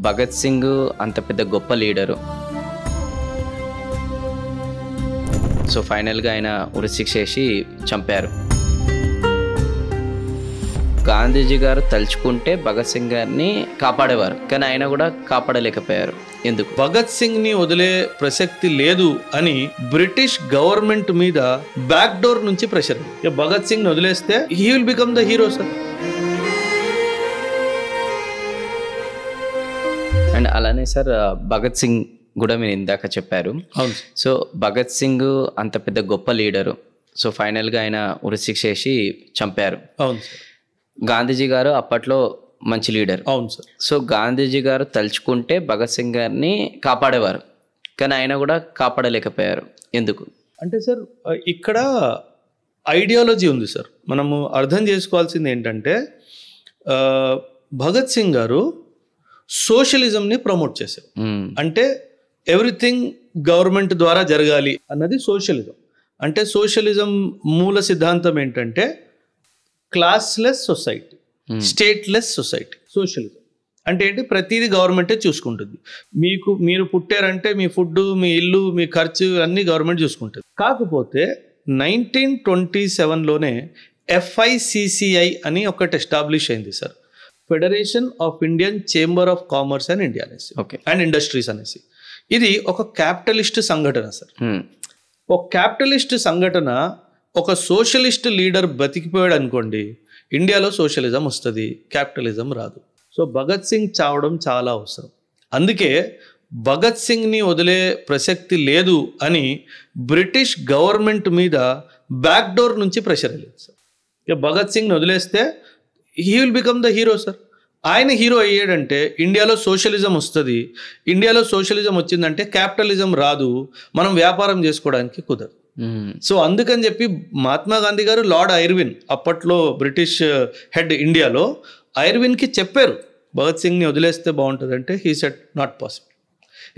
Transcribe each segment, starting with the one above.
భగత్ సింగ్ అంత పెద్ద గొప్ప లీడరు. సో ఫైనల్గా ఆయన ఉరిశిక్ష వేసి చంపారు. గాంధీజీ గారు తలుచుకుంటే భగత్ సింగ్ గారిని కాపాడేవారు, కానీ ఆయన కూడా కాపాడలేకపోయారు. ఎందుకు? భగత్ సింగ్ ని వదిలే ప్రసక్తి లేదు అని బ్రిటిష్ గవర్నమెంట్ మీద బ్యాక్ డోర్ నుంచి ప్రెషర్. భగత్ సింగ్ ని వదిలేస్తే he will become the hero sir. And అలానే సార్ భగత్ సింగ్ కూడా మీరు ఇందాక చెప్పారు. సో భగత్ సింగ్ అంత పెద్ద గొప్ప లీడరు. సో ఫైనల్గా ఆయన ఉరిశిక్ష వేసి చంపారు. అవును సార్. గాంధీజీ గారు అప్పట్లో మంచి లీడర్. అవును సార్. సో గాంధీజీ గారు తలుచుకుంటే భగత్ సింగ్ గారిని కాపాడేవారు, కానీ ఆయన కూడా కాపాడలేకపోయారు. ఎందుకు? అంటే సార్ ఇక్కడ ఐడియాలజీ ఉంది సార్. మనము అర్థం చేసుకోవాల్సింది ఏంటంటే భగత్ సింగ్ గారు సోషలిజంని ప్రమోట్ చేశారు. అంటే ఎవ్రీథింగ్ గవర్నమెంట్ ద్వారా జరగాలి అన్నది సోషలిజం. అంటే సోషలిజం మూల సిద్ధాంతం ఏంటంటే classless society, stateless society. Socialism అంటే ఏంటి? ప్రతిదీ గవర్నమెంటే చూసుకుంటుంది. మీరు పుట్టారంటే మీ ఫుడ్, మీ ఇల్లు, మీ ఖర్చు అన్నీ గవర్నమెంట్ చూసుకుంటుంది. కాకపోతే 1927లోనే FICCI అని ఒకటి ఎస్టాబ్లిష్ అయింది sir, federation of Indian chamber of commerce and India అనేసి, అండ్ ఇండస్ట్రీస్ అనేసి. ఇది ఒక క్యాపిటలిస్ట్ సంఘటన సార్. ఒక క్యాపిటలిస్ట్ సంఘటన, ఒక సోషలిస్ట్ లీడర్ బతికిపోయాడు అనుకోండి, ఇండియాలో సోషలిజం వస్తుంది, క్యాపిటలిజం రాదు. సో భగత్ సింగ్ చావడం చాలా అవసరం. అందుకే భగత్ సింగ్ని వదిలే ప్రసక్తి లేదు అని బ్రిటిష్ గవర్నమెంట్ మీద బ్యాక్ డోర్ నుంచి ప్రెషర్ వెళ్ళింది సార్. ఇక భగత్ సింగ్ని వదిలేస్తే he will become the hero sir. ఆయన హీరో అయ్యాడంటే ఇండియాలో సోషలిజం వస్తుంది. ఇండియాలో సోషలిజం వచ్చిందంటే క్యాపిటలిజం రాదు, మనం వ్యాపారం చేసుకోవడానికి కుదరదు. సో అందుకని చెప్పి మహాత్మా గాంధీ గారు లార్డ్ ఐర్విన్, అప్పట్లో బ్రిటిష్ హెడ్ ఇండియాలో, ఐర్విన్కి చెప్పారు భగత్ సింగ్ని వదిలేస్తే బాగుంటుంది. అంటే హీ సెడ్ నాట్ పాసిబుల్.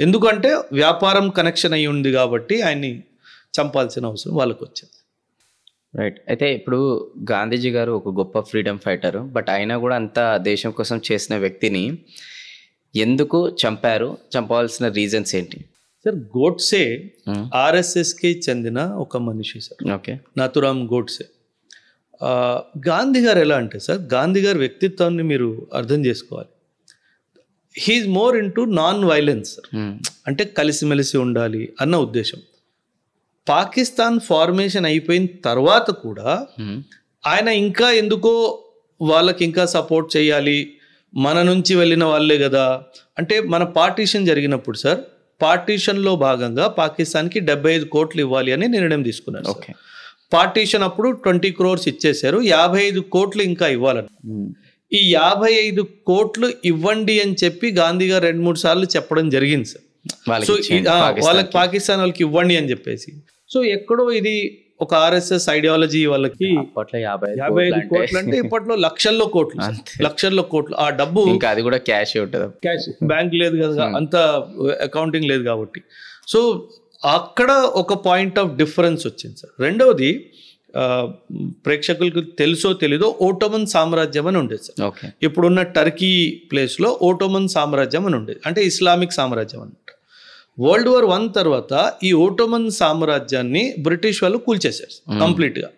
ఎందుకంటే వ్యాపారం కనెక్షన్ అయ్యి ఉంది కాబట్టి ఆయన్ని చంపాల్సిన అవసరం వాళ్ళకు వచ్చింది. రైట్. అయితే ఇప్పుడు గాంధీజీ గారు ఒక గొప్ప ఫ్రీడమ్ ఫైటరు, బట్ అయినా కూడా అంత దేశం కోసం చేసిన వ్యక్తిని ఎందుకు చంపారు? చంపవలసిన రీజన్స్ ఏంటి సార్? గోడ్సే RSSకి చెందిన ఒక మనిషి సార్. ఓకే. నాథురామ్ గోడ్సే. గాంధీ గారు ఎలా అంటే సార్, గాంధీ గారి వ్యక్తిత్వాన్ని మీరు అర్థం చేసుకోవాలి. He is more into non violence. అంటే కలిసిమెలిసి ఉండాలి అన్న ఉద్దేశం. పాకిస్తాన్ ఫార్మేషన్ అయిపోయిన తర్వాత కూడా ఆయన ఇంకా ఎందుకో వాళ్ళకి ఇంకా సపోర్ట్ చేయాలి, మన నుంచి వెళ్ళిన వాళ్ళే కదా. అంటే మన పార్టీషన్ జరిగినప్పుడు సార్, పార్టీషన్లో భాగంగా పాకిస్తాన్కి 75 కోట్లు ఇవ్వాలి అని నిర్ణయం తీసుకున్నారు. ఓకే. పార్టీషన్ అప్పుడు 20 crores ఇచ్చేశారు, 55 కోట్లు ఇంకా ఇవ్వాలని. ఈ 55 కోట్లు ఇవ్వండి అని చెప్పి గాంధీ గారు 2-3 సార్లు చెప్పడం జరిగింది సార్. సో వాళ్ళకి పాకిస్తాన్ వాళ్ళకి ఇవ్వండి అని చెప్పేసి. సో ఎక్కడో ఇది ఒక RSS ఐడియాలజీ వాళ్ళకి. 55 కోట్లు అంటే ఇప్పట్లో లక్షల్లో కోట్లు. ఆ డబ్బు ఇంకా అది కూడా క్యాష్ ఉంటుంది, క్యాష్ బ్యాంక్ లేదు కదా, అంత అకౌంటింగ్ లేదు కాబట్టి. సో అక్కడ ఒక పాయింట్ ఆఫ్ డిఫరెన్స్ వచ్చింది సార్. రెండవది, ప్రేక్షకులకు తెలుసో తెలీదో ఓటోమన్ సామ్రాజ్యం అని ఉండేది సార్. ఇప్పుడున్న టర్కీ ప్లేస్లో ఓటోమన్ సామ్రాజ్యం అని ఉండేది, అంటే ఇస్లామిక్ సామ్రాజ్యం అనమాట. World War I తర్వాత ఈ ఓటోమన్ సామ్రాజ్యాన్ని బ్రిటిష్ వాళ్ళు కూల్చేశారు కంప్లీట్గా.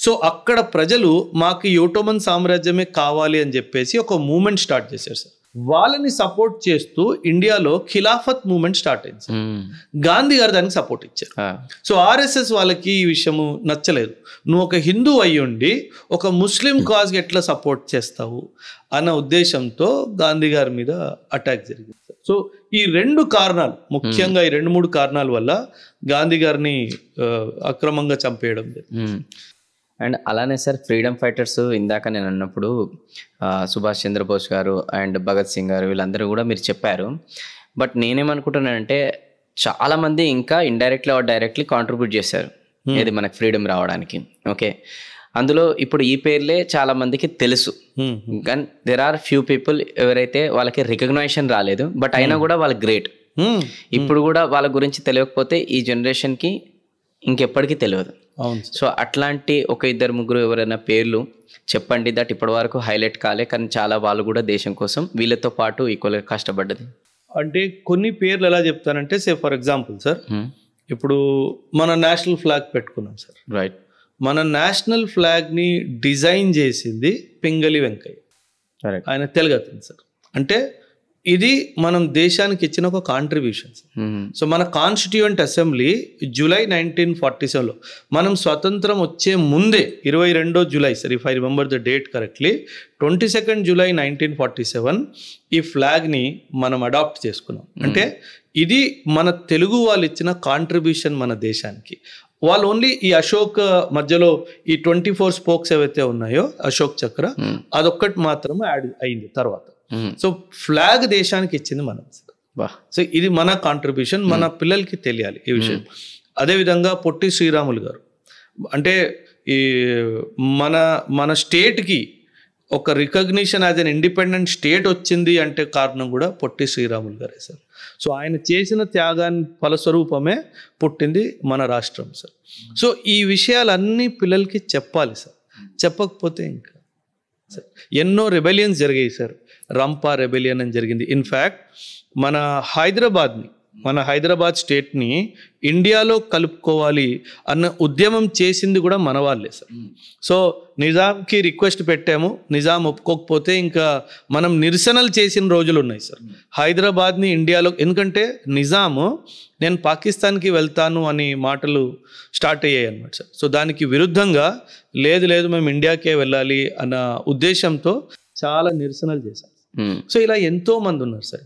సో అక్కడ ప్రజలు మాకు ఈ ఓటోమన్ సామ్రాజ్యమే కావాలి అని చెప్పేసి ఒక మూమెంట్ స్టార్ట్ చేశారు సార్. వాళ్ళని సపోర్ట్ చేస్తూ ఇండియాలో ఖిలాఫత్ మూమెంట్ స్టార్ట్ అయింది సార్. గాంధీ గారు దానికి సపోర్ట్ ఇచ్చారు. సో RSS వాళ్ళకి ఈ విషయము నచ్చలేదు. నువ్వు ఒక హిందూ అయ్యుండి ఒక ముస్లిం కాజ్కి ఎట్లా సపోర్ట్ చేస్తావు అన్న ఉద్దేశంతో గాంధీ గారి మీద అటాక్ జరిగింది. సో ఈ 2 కారణాలు, ముఖ్యంగా ఈ 2-3 కారణాల వల్ల గాంధీ గారిని అక్రమంగా చంపేయడం జరిగింది. అండ్ అలానే సార్ ఫ్రీడమ్ ఫైటర్స్ ఇందాక నేను అన్నప్పుడు సుభాష్ చంద్రబోస్ గారు అండ్ భగత్ సింగ్ గారు వీళ్ళందరూ కూడా మీరు చెప్పారు. బట్ నేనేమనుకుంటున్నానంటే చాలామంది ఇంకా ఇండైరెక్ట్లీ ఆర్ డైరెక్ట్లీ కాంట్రిబ్యూట్ చేశారు ఇది మనకు ఫ్రీడమ్ రావడానికి. ఓకే, అందులో ఇప్పుడు ఈ పేర్లే చాలా మందికి తెలుసు, కానీ దెర్ ఆర్ ఫ్యూ పీపుల్ ఎవరైతే వాళ్ళకి రికగ్నైజేషన్ రాలేదు, బట్ అయినా కూడా వాళ్ళు గ్రేట్. ఇప్పుడు కూడా వాళ్ళ గురించి తెలియకపోతే ఈ జనరేషన్కి ఇంకెప్పటికీ తెలియదు. అవును సార్. సో అట్లాంటి ఒక ఇద్దరు ముగ్గురు ఎవరైనా పేర్లు చెప్పండి దట్ ఇప్పటి వరకు హైలైట్ కాలే కానీ చాలా వాళ్ళు కూడా దేశం కోసం వీళ్ళతో పాటు ఈక్వల్గా కష్టపడ్డది. అంటే కొన్ని పేర్లు ఎలా చెప్తానంటే ఫర్ ఎగ్జాంపుల్ సార్, ఇప్పుడు మన నేషనల్ ఫ్లాగ్ పెట్టుకున్నాం సార్. రైట్. మన నేషనల్ ఫ్లాగ్ని డిజైన్ చేసింది పింగళి వెంకయ్య. ఆయన తెలుగు అతను సార్. అంటే ఇది మనం దేశానికి ఇచ్చిన ఒక కాంట్రిబ్యూషన్. సో మన కాన్స్టిట్యూయెంట్ అసెంబ్లీ జూలై 1947లో మనం స్వతంత్రం వచ్చే ముందే 22 July sir, if I remember the date correctly, 22 July 1947 ఈ ఫ్లాగ్ని మనం అడాప్ట్ చేసుకున్నాం. అంటే ఇది మన తెలుగు వాళ్ళు ఇచ్చిన కాంట్రిబ్యూషన్ మన దేశానికి. వాళ్ళు ఓన్లీ ఈ అశోక్ మధ్యలో ఈ 24 స్పోక్స్ ఏవైతే ఉన్నాయో అశోక్ చక్ర అదొక్కటి మాత్రమే యాడ్ అయింది తర్వాత. సో ఫ్లాగ్ దేశానికి ఇచ్చింది మనం. సో ఇది మన కాంట్రిబ్యూషన్, మన పిల్లలకి తెలియాలి ఈ విషయం. అదేవిధంగా పొట్టి శ్రీరాములు గారు, అంటే ఈ మన స్టేట్కి ఒక recognition as an independent state వచ్చింది అంటే కారణం కూడా పొట్టి శ్రీరాములు గారే సార్. సో ఆయన చేసిన త్యాగాన్ని ఫలస్వరూపమే పుట్టింది మన రాష్ట్రం సార్. సో ఈ విషయాలన్నీ పిల్లలకి చెప్పాలి సార్. చెప్పకపోతే ఇంకా సార్ ఎన్నో రెబెలియన్స్ జరిగాయి సార్. రంపా రెబెలియన్ అని జరిగింది. ఇన్ఫ్యాక్ట్ మన హైదరాబాద్ స్టేట్ని ఇండియాలో కలుపుకోవాలి అన్న ఉద్యమం చేసింది కూడా మన వాళ్ళే సార్. సో నిజాంకి రిక్వెస్ట్ పెట్టాము, నిజాం ఒప్పుకోకపోతే ఇంకా మనం నిరసనలు చేసిన రోజులు ఉన్నాయి సార్. హైదరాబాద్ని ఇండియాలో, ఎందుకంటే నిజాము నేను పాకిస్తాన్కి వెళ్తాను అని మాటలు స్టార్ట్ అయ్యాయి అన్నమాట సార్. సో దానికి విరుద్ధంగా లేదు మేము ఇండియాకే వెళ్ళాలి అన్న ఉద్దేశంతో చాలా నిరసనలు చేశాం. సో ఇలా ఎంతో మంది ఉన్నారు సార్.